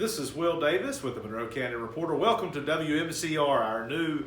This is Will Davis with the Monroe County Reporter. Welcome to WMCR, our new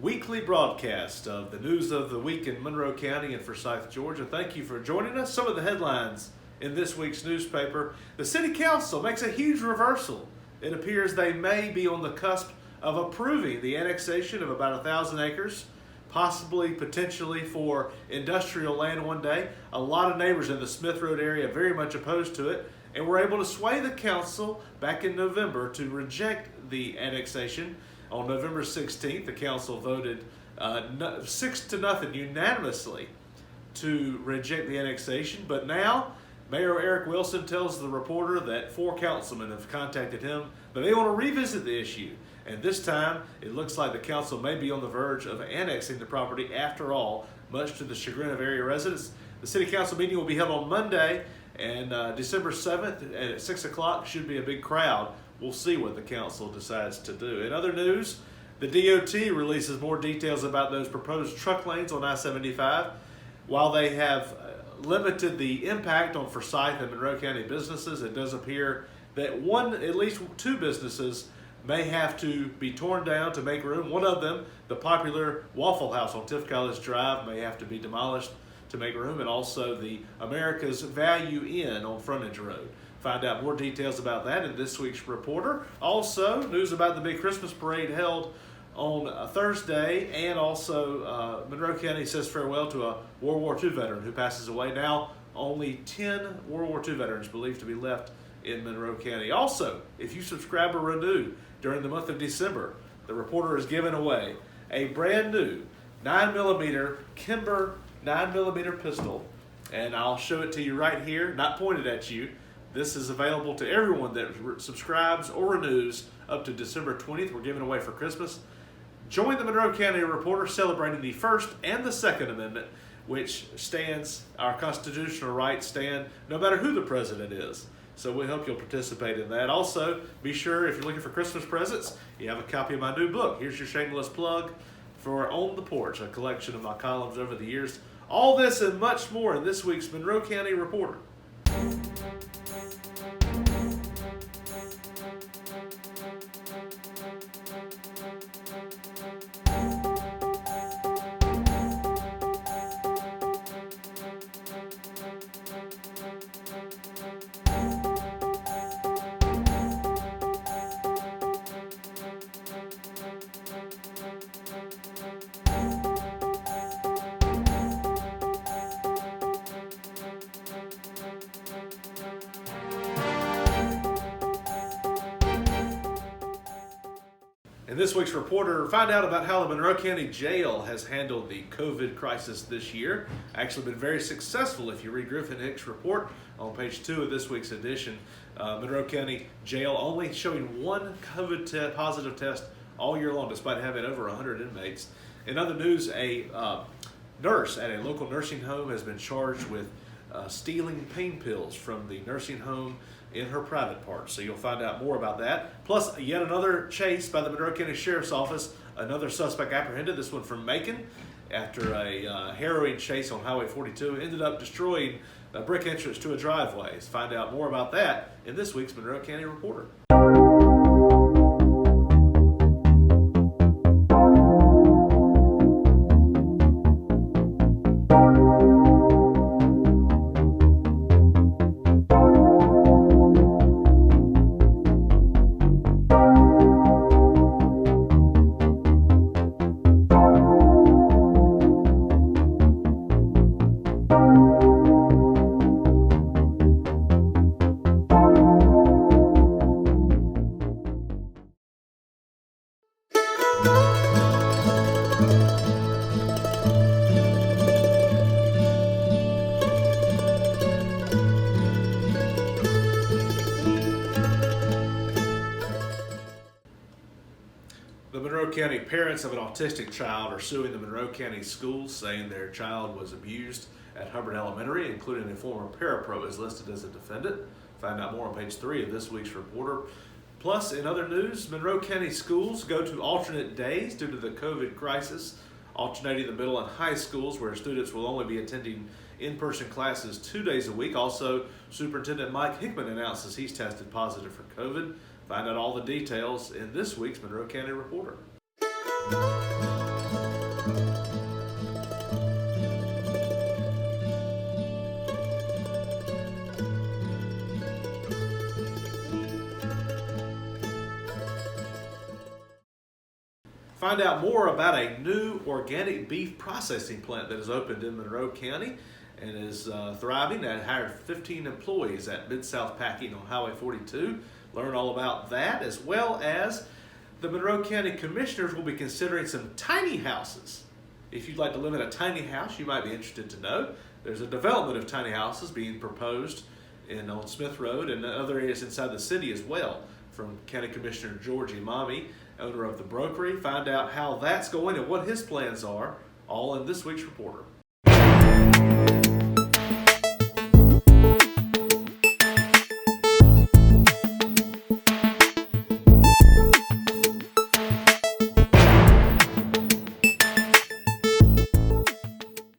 weekly broadcast of the news of the week in Monroe County and Forsyth, Georgia. Thank you for joining us. Some of the headlines in this week's newspaper. The City Council makes a huge reversal. It appears they may be on the cusp of approving the annexation of about 1,000 acres, possibly, potentially for industrial land one day. A lot of neighbors in the Smith Road area very much opposed to it, and were able to sway the council back in November to reject the annexation. On November 16th, the council voted 6-0 unanimously to reject the annexation. But now, Mayor Eric Wilson tells the reporter that 4 councilmen have contacted him, but they want to revisit the issue. And this time, it looks like the council may be on the verge of annexing the property after all, much to the chagrin of area residents. The city council meeting will be held on Monday, and December 7th at 6 o'clock should be a big crowd. We'll see what the council decides to do. In other news, the DOT releases more details about those proposed truck lanes on I-75. While they have limited the impact on Forsyth and Monroe County businesses, it does appear that at least two businesses may have to be torn down to make room. One of them, the popular Waffle House on Tiff College Drive, may have to be demolished to make room, and also the America's Value Inn on Frontage Road. Find out more details about that in this week's Reporter. Also, news about the big Christmas parade held on Thursday, and also Monroe County says farewell to a World War II veteran who passes away. Now, only 10 World War II veterans believed to be left in Monroe County. Also, if you subscribe or renew during the month of December, the Reporter is giving away a brand new 9mm Kimber 9mm pistol, and I'll show it to you right here, not pointed at you. This is available to everyone that subscribes or renews up to December 20th. We're giving away for Christmas. Join the Monroe County Reporter celebrating the First and the Second Amendment, which stands, our constitutional rights stand no matter who the president is. So we hope you'll participate in that. Also, be sure if you're looking for Christmas presents, you have a copy of my new book. Here's your shameless plug for On the Porch, a collection of my columns over the years. All this and much more in this week's Monroe County Reporter. In this week's Reporter, find out about how the Monroe County Jail has handled the COVID crisis this year. Actually been very successful if you read Griffin Hicks' report on page 2 of this week's edition. Monroe County Jail only showing one COVID positive test all year long, despite having over 100 inmates. In other news, a nurse at a local nursing home has been charged with stealing pain pills from the nursing home in her private part. So you'll find out more about that. Plus, yet another chase by the Monroe County Sheriff's Office. Another suspect apprehended, this one from Macon, after a harrowing chase on Highway 42. Ended up destroying a brick entrance to a driveway. Find out more about that in this week's Monroe County Reporter. The Monroe County parents of an autistic child are suing the Monroe County schools, saying their child was abused at Hubbard Elementary, including a former parapro is listed as a defendant. Find out more on page 3 of this week's Reporter. Plus, in other news, Monroe County schools go to alternate days due to the COVID crisis, alternating the middle and high schools where students will only be attending in-person classes 2 days a week. Also, Superintendent Mike Hickman announces he's tested positive for COVID. Find out all the details in this week's Monroe County Reporter. Find out more about a new organic beef processing plant that has opened in Monroe County and is thriving. That hired 15 employees at Mid-South Packing on Highway 42. Learn all about that, as well as the Monroe County Commissioners will be considering some tiny houses. If you'd like to live in a tiny house, you might be interested to know there's a development of tiny houses being proposed on Smith Road and other areas inside the city as well, from County Commissioner George Imami, owner of the Brokery. Find out how that's going and what his plans are, all in this week's Reporter.